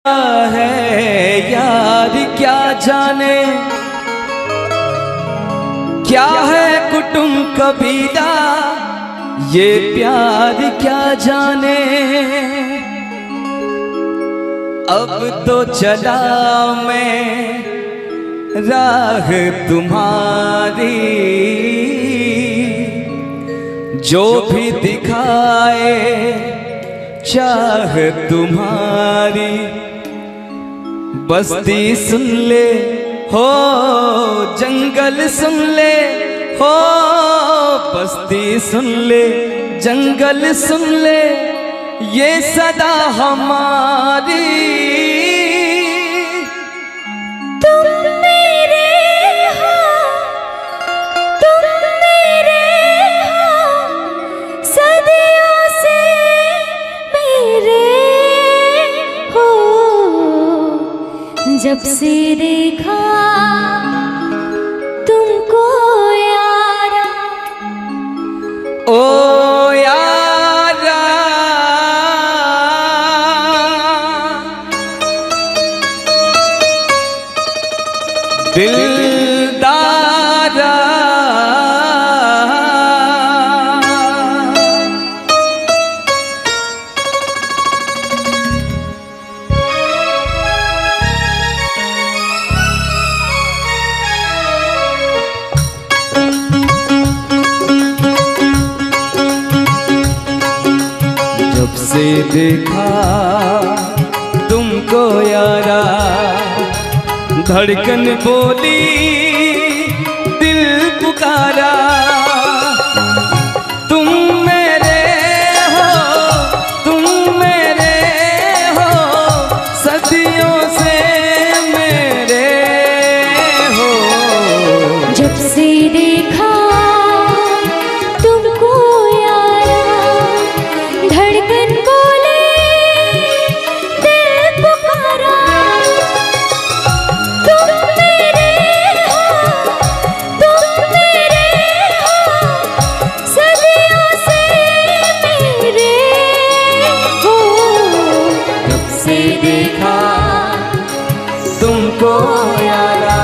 है यार क्या जाने, क्या है कुटुंब कबीला, ये प्यार क्या जाने। अब तो चला मैं राह तुम्हारी, जो भी दिखाए चाह तुम्हारी। बस्ती सुन ले हो, जंगल सुन ले हो, बस्ती सुन ले जंगल सुन ले, ये सदा हमारी। तुम मेरे हो, तुम मेरे हो, सदियों से मेरे हो। जब से देखा तुमको यारा, ओ यारा, दिलदारा, जब से देखा तुमको यारा, धड़कन बोली दिल पुकारा। तुम मेरे हो, तुम मेरे हो, सदियों से मेरे हो। जब से देखा तुमको यारा, धड़कन बोले दिल पुकारा। तुम मेरे हो, तुम मेरे हो, सदियों से मेरे हो। जब से देखा तुमको यारा,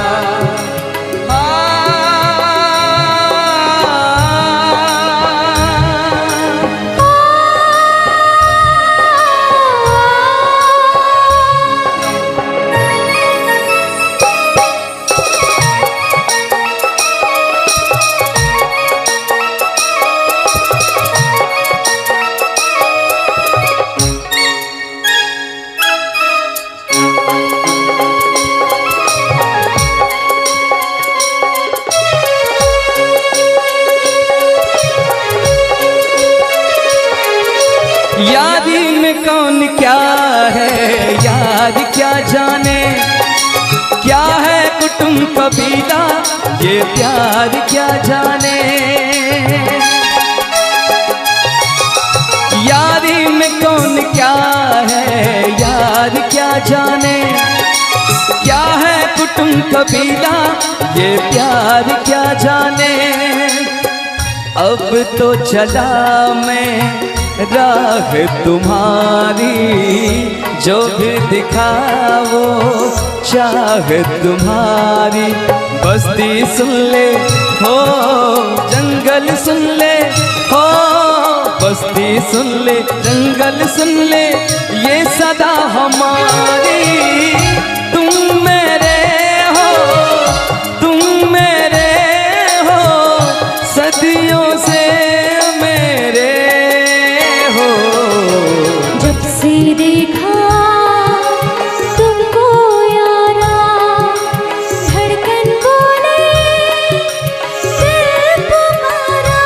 यारी में कौन क्या है यार क्या जाने, क्या है कुटुंब कबीला, ये प्यार क्या जाने। यारी में कौन क्या है यार क्या जाने, क्या है कुटुंब कबीला, ये प्यार क्या जाने। अब तो चला मैं राह तुम्हारी, जो भी दिखाओ चाह तुम्हारी। बस्ती सुन ले हो, जंगल सुन ले हो, बस्ती सुन ले जंगल सुन ले, ये सदा हमारी। तुम मेरे हो, तुम मेरे हो, सदियों से मेरे हो। जब से देखा तुमको यारा, धड़कन बोले दिल पुकारा।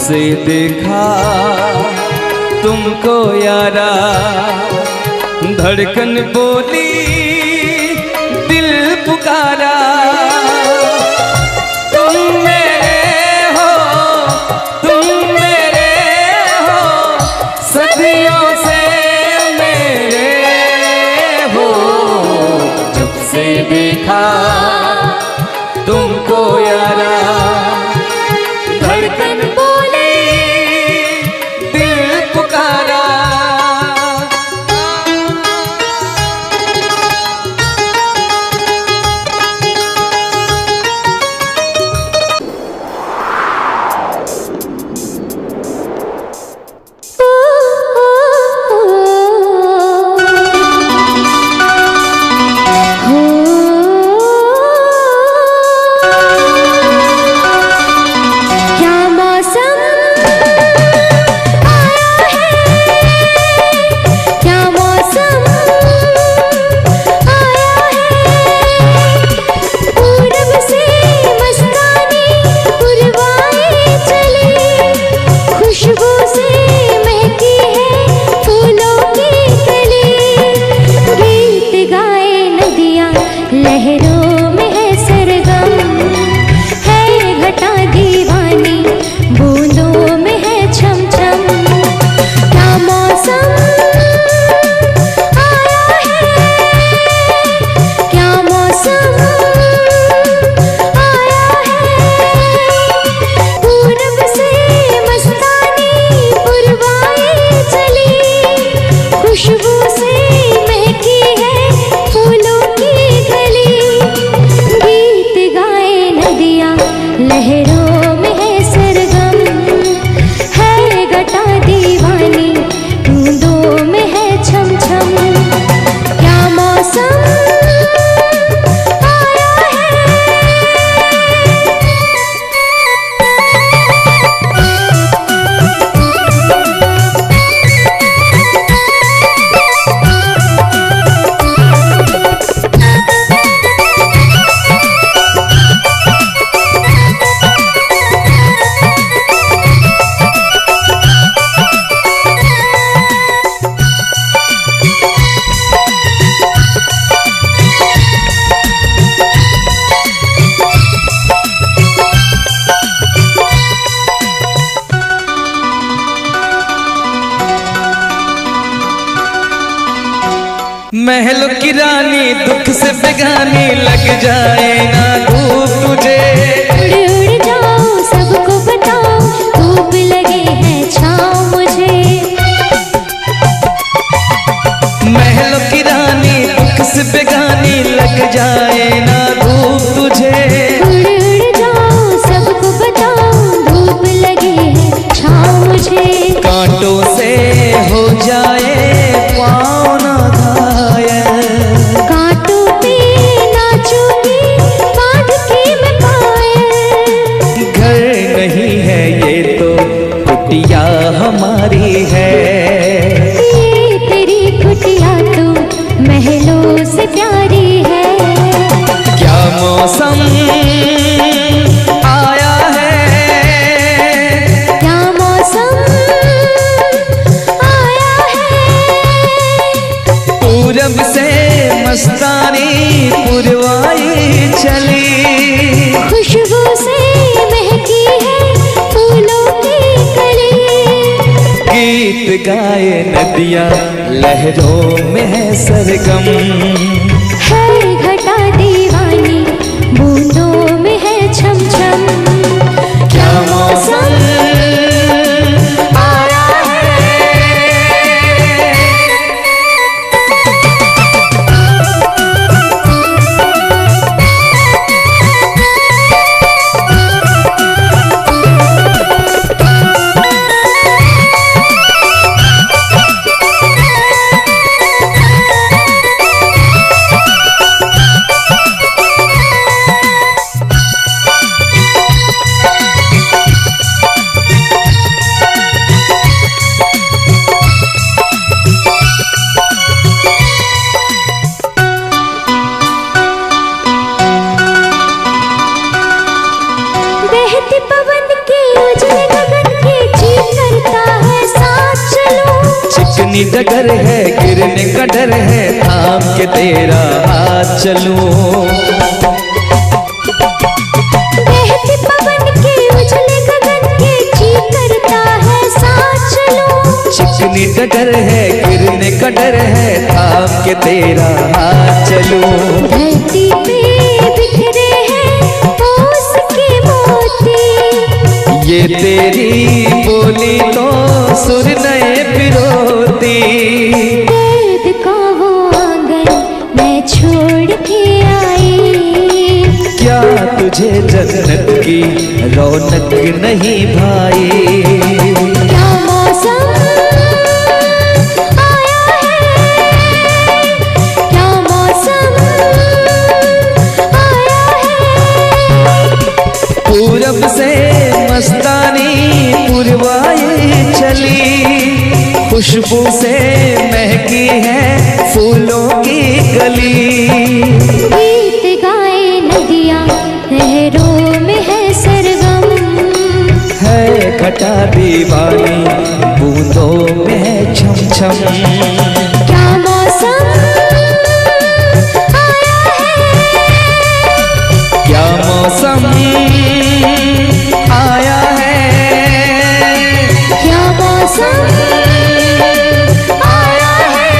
से देखा तुमको यारा, धड़कन बोली दिल पुकारा। तुम मेरे हो, तुम मेरे हो, सदियों से मेरे हो। जब से देखा तुमको यारा, धड़कन बोली दिल पुकारा। लहरों में है सरगम, है घटा दीवानी, बूंदों में है छम छम। क्या मौसम आया है, क्या मौसम आया है। पूरब से मस्तानी पुरवाए चली, खुशबू से महकी है फूलों की गली। गीत गाए नदियाँ लहरों में है सरगम, है घटा दीवानी, बूंदों में है छम छम। क्या मौसम आया महलों की रानी दुख से बेगानी, लग जाए ना धूप तुझे। उड़ उड़ जाओ सबको बताओ, धूप लगे है छाँव मुझे। महलों की रानी दुख से बेगानी, लग जाए ना धूप तुझे। उड़ उड़ जाओ सबको बताओ, धूप लगे है छाँव मुझे। कांटों से हो जाए पाँव ना घायल, कांटों पे नाचूंगी बांध के मैं पायल। घर नहीं है ये तो कुटिया हमारी है। ये तेरी कुटिया तो महलों से प्यारी है। क्या मौसम आया है, क्या मौसम आया है। पूरब से मस्तानी पुरवाई चली, खुशबू से महकी है फूलों की कली। गीत गाए नदियाँ लहरों में है सरगम, है घटा दीवानी, बूंदों में है छम छम। क्या मौसम आया है। चिकनी डगर है गिरने का डर है, थाम के तेरा हाथ चलूं। बहते पवन के उजले गगन के जी करता है साथ चलूं। चिकनी डगर है गिरने का डर है, थाम के तेरा हाथ चलूं। धरती पे बिखरे हैं ओस के मोती, ये तेरी बोली तो सुर नए पिरोती। दर्द का वो आंगन मैं छोड़ के आई, क्या तुझे जन्नत की रौनक नहीं भाई? क्या मौसम आया है, क्या मौसम आया है। पूरब से मस्तानी पुरवाई चली, खुशबू से महकी है फूलों की गली। गीत गाए नदियाँ लहरों में है सरगम, है घटा दीवानी बूंदों में है छम छम। क्या मौसम आया है, क्या मौसम आया है, क्या मौसम आया है।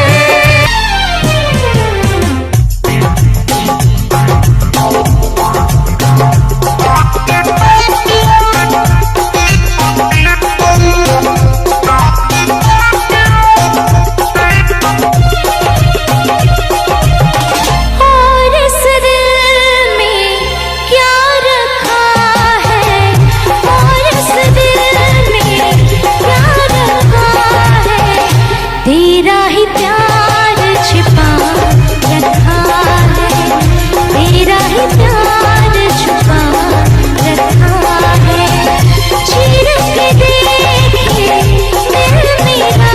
और इस दिल में क्या रखा है, और इस दिल में क्या रखा है। तेरा ही प्यार छिपा रखा है, तेरा ही प्यार छुपा रखा है। चीर के देखे दिल मेरा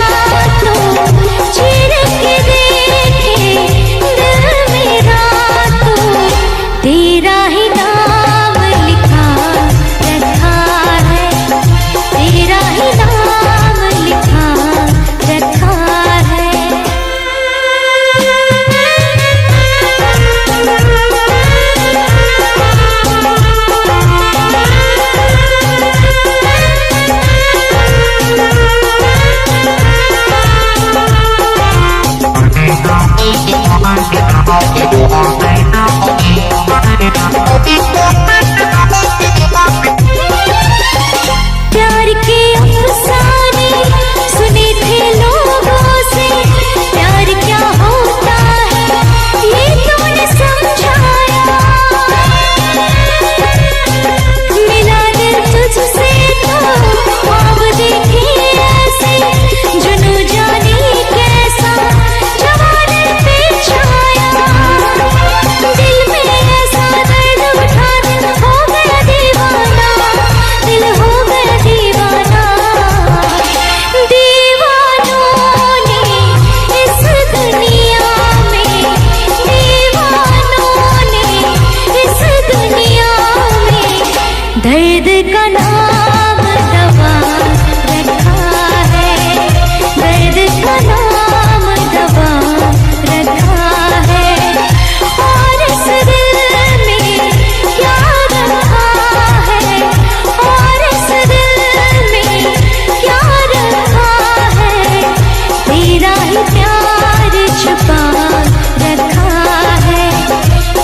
तो, चीर के देखे दिल मेरा तो, तेरा ही नाम लिखा रखा है, तेरा ही नाम लिखा रखा है। प्यार के अफसाने सुने थे लोगों से, प्यार क्या होता है ये तूने समझाया। मिला दिल तुझसे तो ख्वाब देखे ऐसे, जुनू जाने कैसा जवानी पे छाया। दिल में ऐसा दर्द उठा, दिल हो गया दीवाना, दिल हो गया दीवाना। दीवानों ने इस दुनिया में, दीवानों ने इस दुनिया में दर्द का नाम दवा रखा है, दर्द का नाम दवा रखा है। और इस दिल में क्या रखा है, और इस दिल में क्या रखा है। तेरा ही प्यार छुपा रखा है,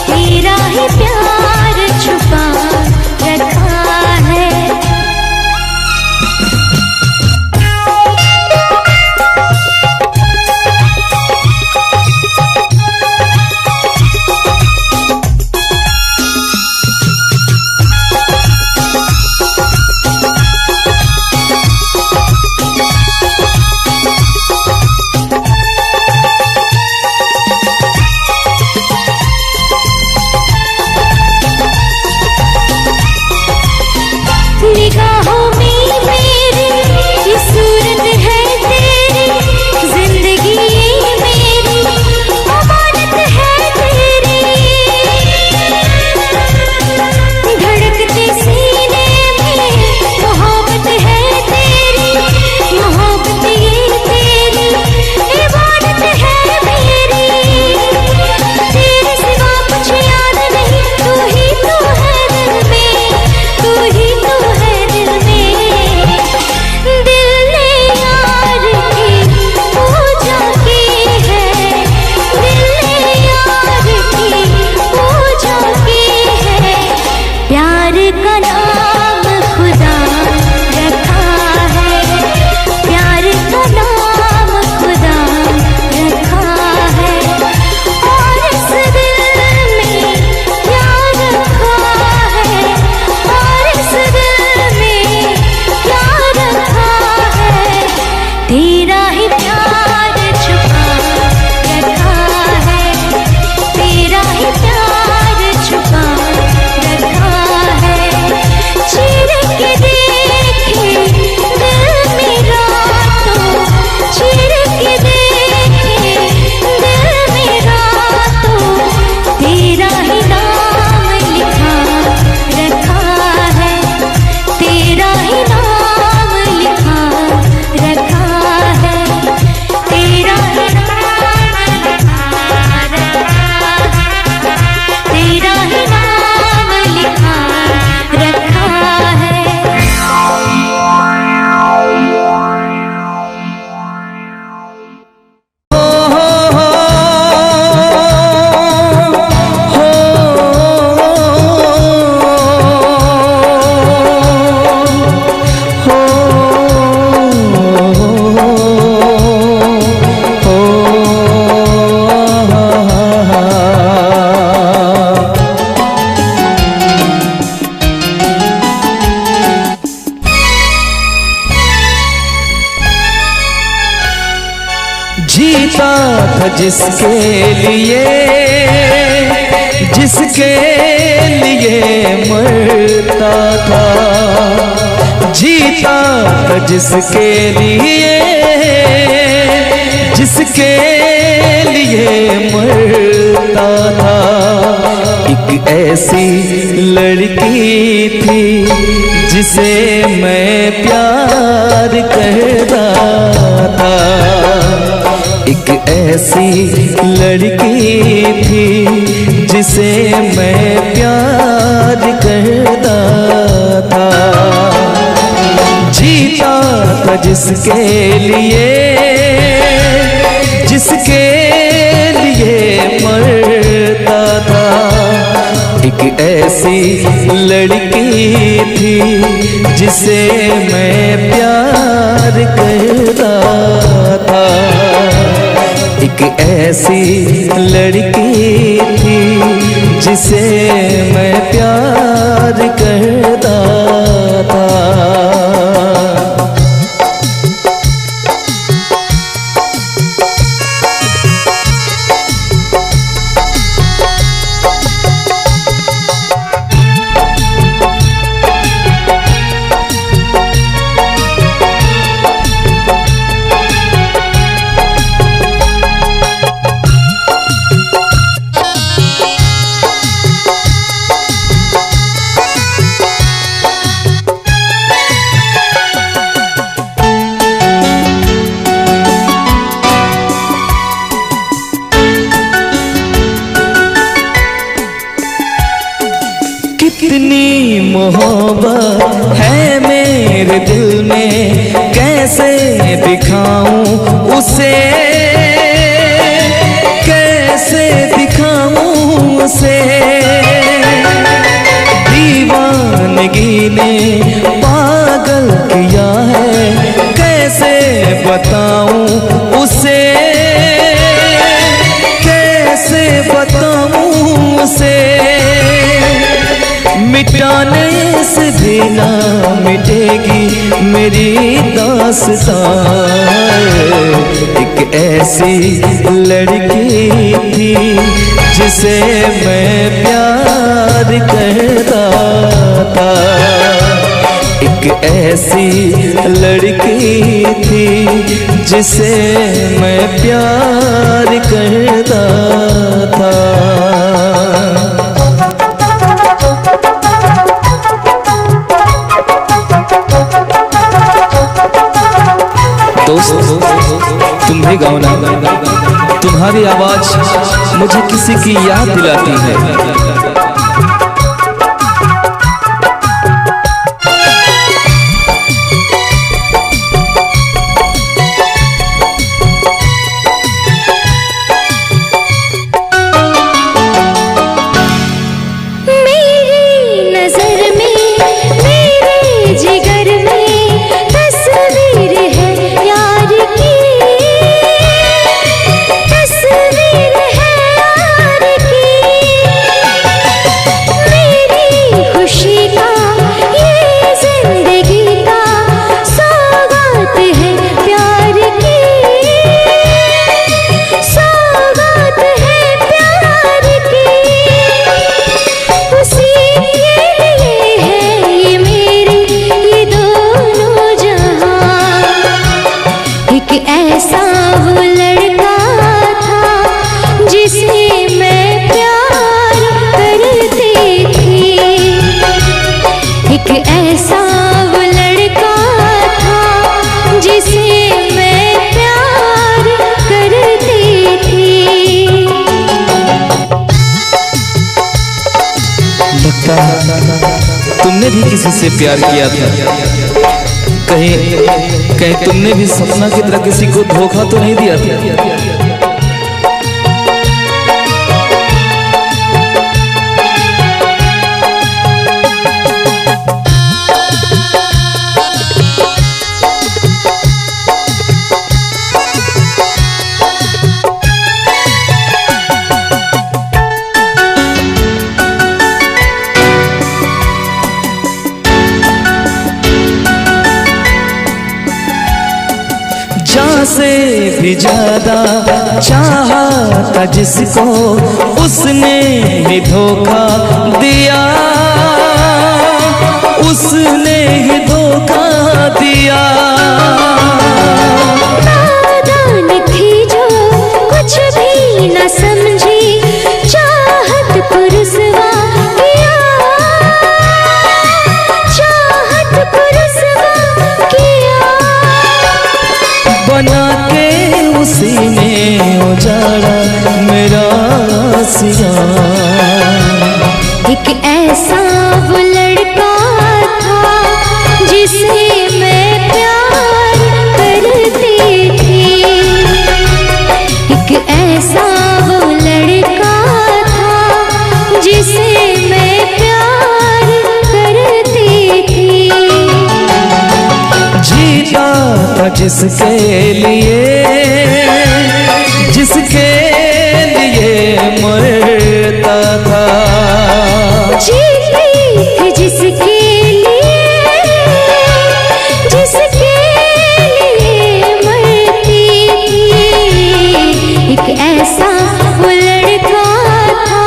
तेरा ही प्यार छुपा रखा है। जिसके लिए मरता था, जीता था जिसके लिए मरता था। एक ऐसी लड़की थी जिसे मैं प्यार करता था, एक ऐसी लड़की थी जिसे मैं प्यार करता था। जीता था जिसके लिए मरता था। एक ऐसी लड़की थी जिसे मैं प्यार करता था, एक ऐसी लड़की थी जिसे मैं प्यार करता था। कितनी मोहब्बत है मेरे दिल में, कैसे दिखाऊं उसे, कैसे दिखाऊं उसे। दीवानगी ने पागल किया है, कैसे बताऊं उसे, कैसे बताऊं उसे। मिटाने से भी ना मिटेगी मेरी दास्तां। एक ऐसी लड़की थी जिसे मैं प्यार करता था, एक ऐसी लड़की थी जिसे मैं प्यार करता था। दोस्त तुम भी गाओ ना, तुम्हारी आवाज मुझे किसी की याद दिलाती है। तुमने भी किसी से प्यार किया था, कहीं तुमने भी सपना की तरह किसी को धोखा तो नहीं दिया था? से भी ज्यादा चाहा था जिसको उसने ही धोखा दिया, उसने ही धोखा दिया। नादान थी जो कुछ भी न समझी, चाहत को रुसवा किया, चाहत को रुसवा किया। बना के उसी ने उजाड़ा मेरा सिया। एक ऐसा वो लड़का था जिसे मैं प्यार करती थी, एक ऐसा वो लड़का था जिसे मैं प्यार करती थी। जीता था जिसके लिए, जिसके लिए मरता था। जीती थी जिसके लिए, जिसके लिए मरती थी। एक ऐसा वो लड़का था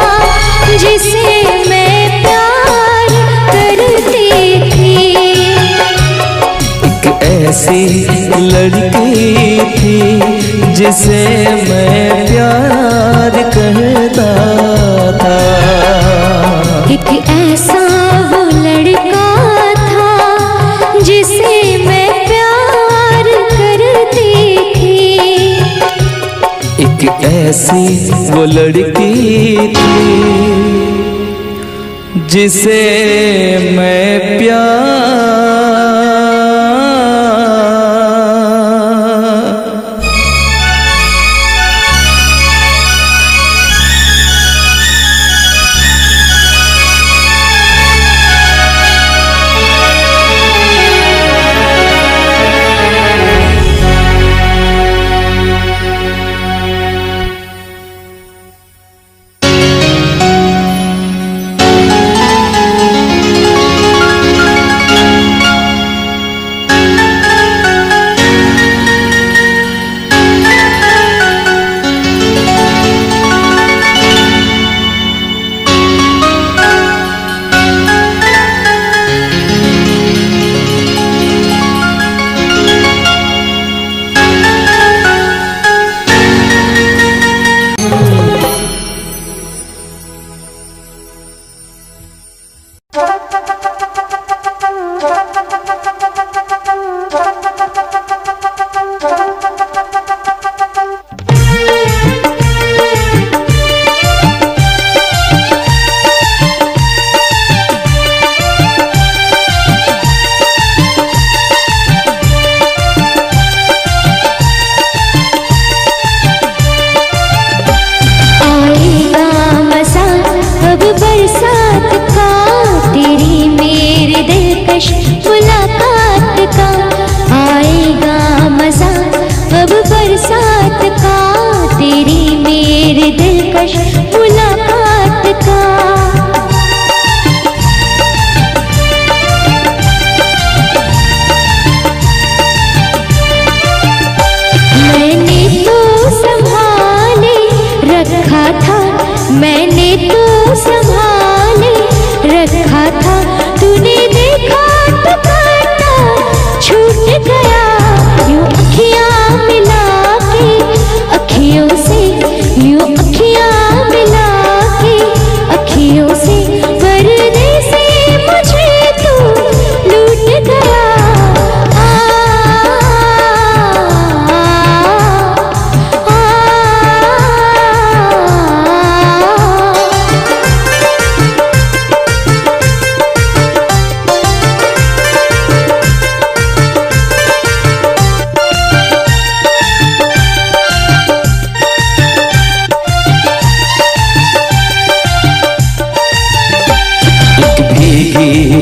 जिसे मैं प्यार करती थी, एक ऐसी लड़की थी जिसे मैं प्यार करता था। एक ऐसा वो लड़का था जिसे मैं प्यार करती थी, एक ऐसी वो लड़की थी जिसे मैं प्यार।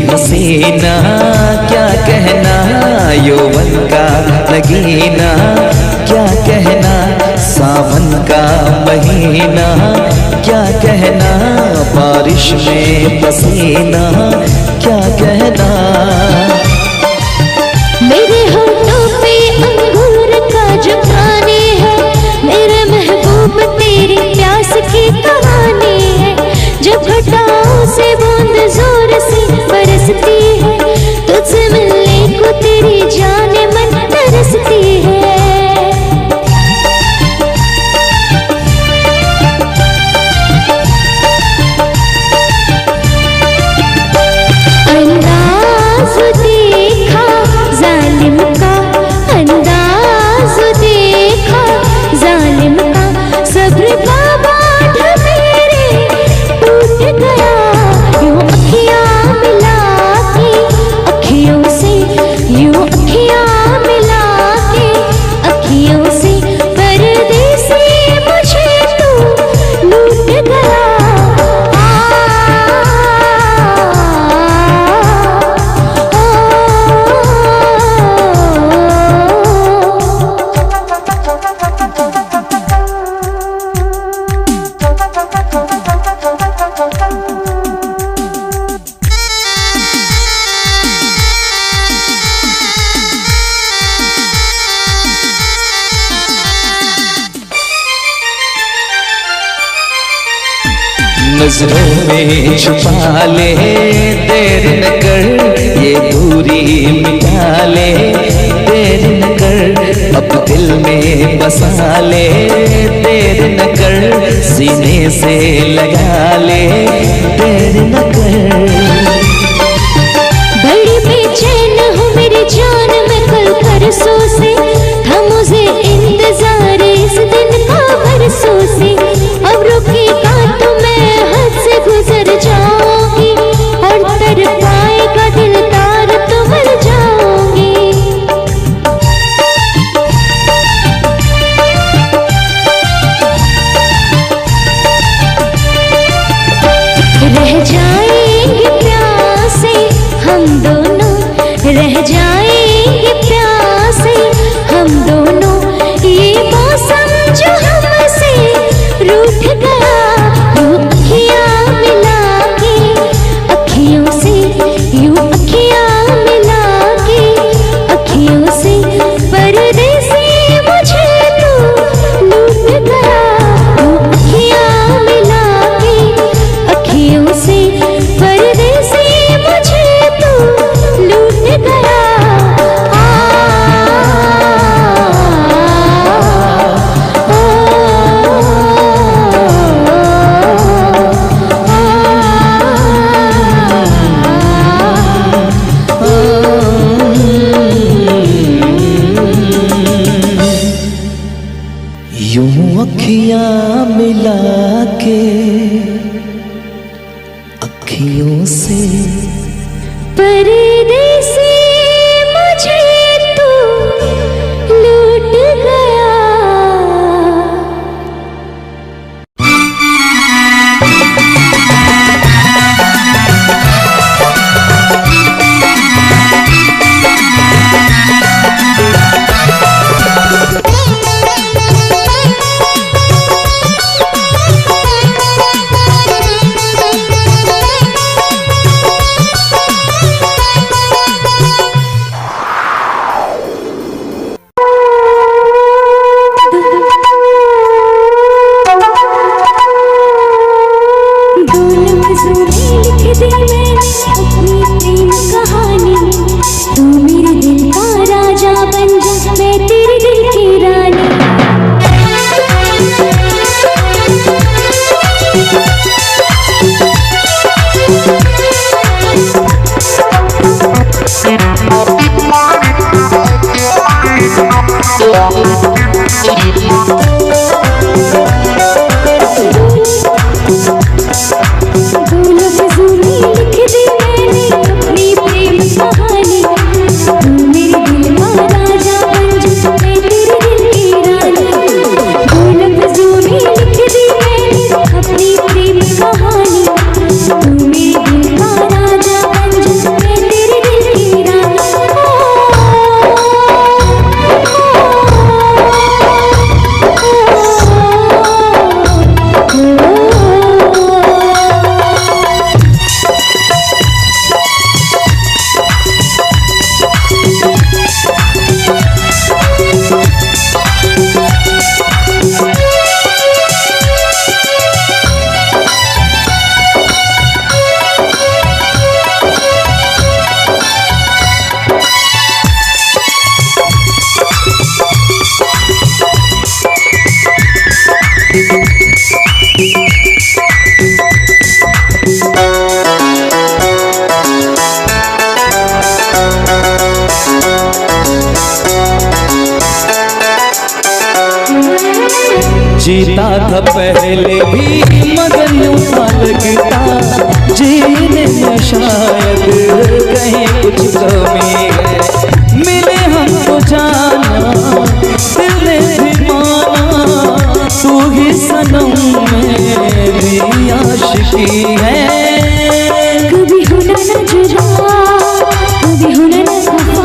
हसीना क्या कहना, यौवन का नगीना क्या कहना, सावन का महीना क्या कहना, बारिश में पसीना क्या कहना। मेरे होठों पे अंगूर का जो नजरों में छुपा ले, देर न कर ये दूरी मिटा ले, देर न कर अब दिल में बसा ले, देर न कर सीने से लगा ले, देर न कर। बड़ी बेचैन हूँ मेरी जान मैं कल परसों से, था मुझे इंतजार इस दिन का बरसों से। अब रुकेगा तो मैं हद से गुजर जाऊंगी, और तर पाएगा दिलदार तो मर जाऊंगी। रह जाएंगे प्यासे हम दोनों, रह जाएंगे प्यासे हम दोनों। ये मौसम जो हमसे रूठ गया, यूं अखियां मिला के, अखियों से यूं अखियां मिला के, अखियों से परदेसी मुझे तू लूट गया। यूं अखियां मिला के, अखियों से परदेसी मुझे तू लूट गया। यूं अखियां मिला के, अखियों से परदेसी मुझे तू लूट गया। जीता था पहले भी मगर यूं था लगता, जीने में शायद कहीं कुछ कमी है। मिले हमको जाना दिल ने भी माना, तू ही सनम मेरी आशिकी है। कभी होना न जुदा, कभी होना न खफा,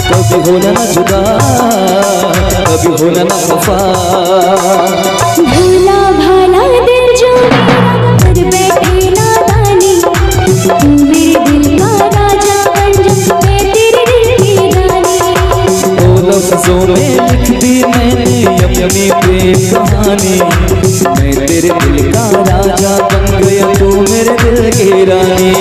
कभी होना न जुदा, कभी होना न खफा। भोला भाला दिल जो मेरा कर बैठे नादानी, रानी।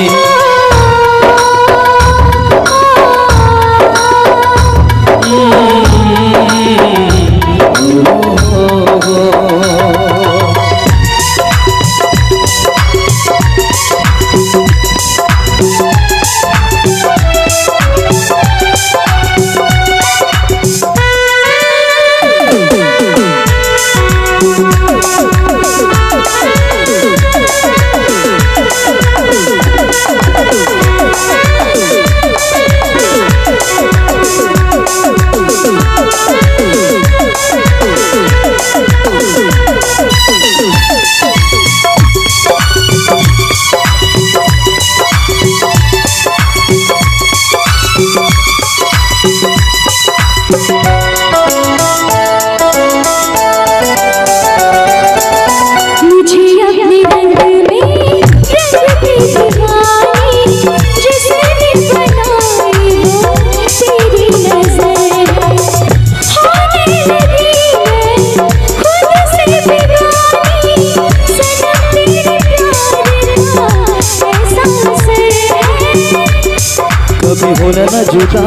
कभी होना ना जुदा,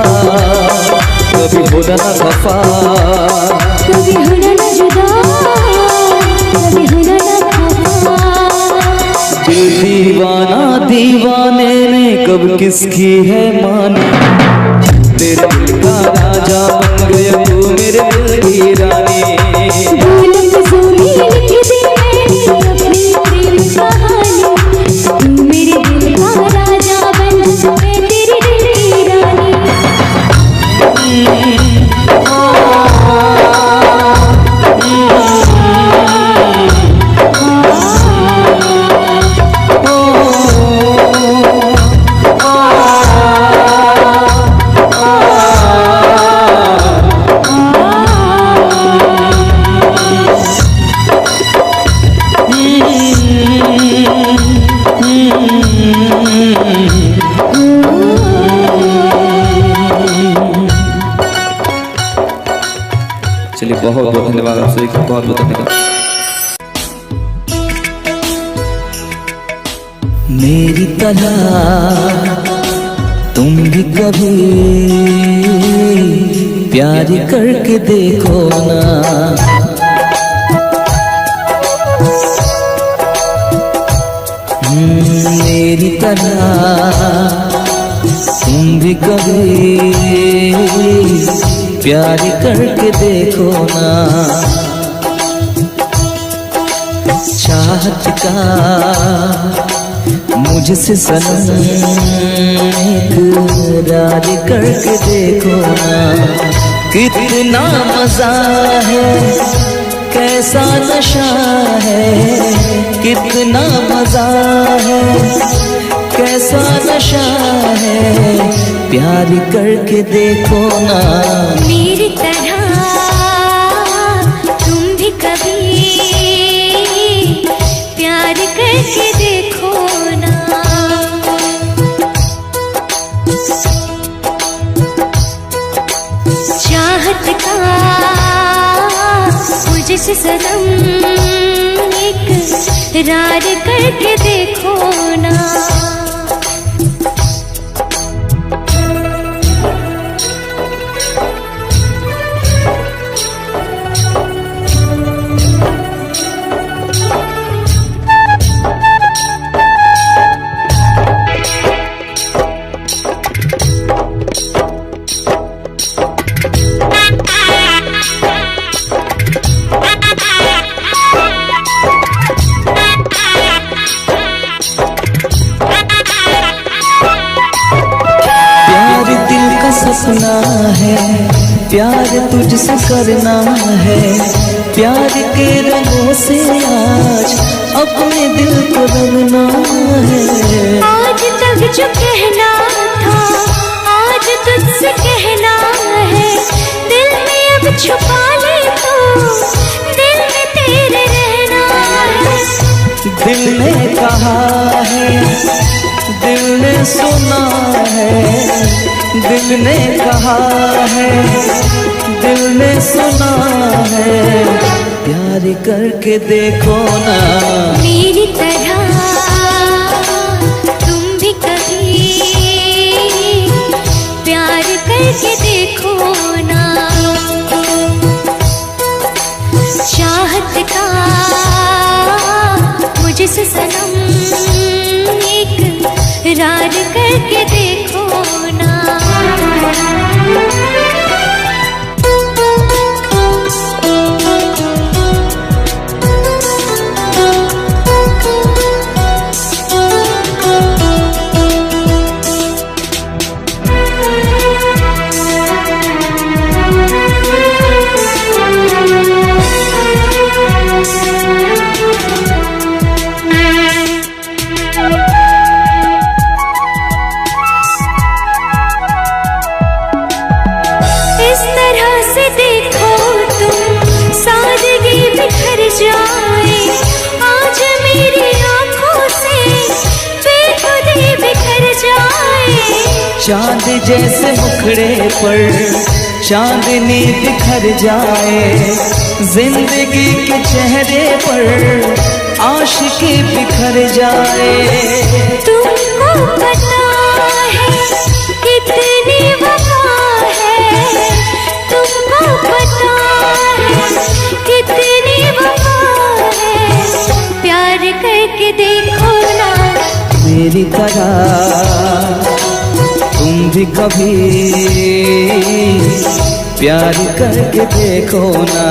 कभी होना ना खफा, कभी होना ना जुदा, कभी होना ना खफा। दिल दीवाना दीवाने ने कब किसकी है मानी, तेरे दिल का राजा बन गया तू मेरे दिल की रानी। चलिए बहुत बहुत धन्यवाद आप सभी का, बहुत बहुत धन्यवाद। मेरी तरह तुम भी कभी प्यार करके देखो ना, मेरी तरह तुम भी कभी प्यार करके देखो ना। चाहत का मुझसे सनम इकरार करके देखो ना। कितना मजा है, कैसा नशा है, कितना मजा है, कैसा नशा है, प्यार करके देखो ना। मेरी तरह तुम भी कभी प्यार करके देखो ना। चाहत का मुझसे सनम इकरार करके देखो ना। सपना है, प्यार तुझसे करना है, प्यार के रंगों से आज अपने दिल को रंगना है। आज तक जो कहना था आज तुझसे कहना है, दिल में अब छुपा ले तो दिल में तेरे रहना है। दिल ने कहा है, दिल ने सुना है, दिल ने कहा है, दिल ने सुना है, प्यार करके देखो ना। मेरी तरह तुम इकरार करके देखो ना। इस तरह से देखो तुम सादगी बिखर जाए, आज मेरी आंखों से बेखुदी बिखर जाए। चांद जैसे मुखड़े पर चांदनी बिखर जाए, जिंदगी के चेहरे पर आशिकी बिखर जाए। तुमको पता है कितनी वफा है, तुमको पता है कितनी वफा है। प्यार करके देखो ना मेरी तरह तुम भी कभी प्यार करके देखो ना।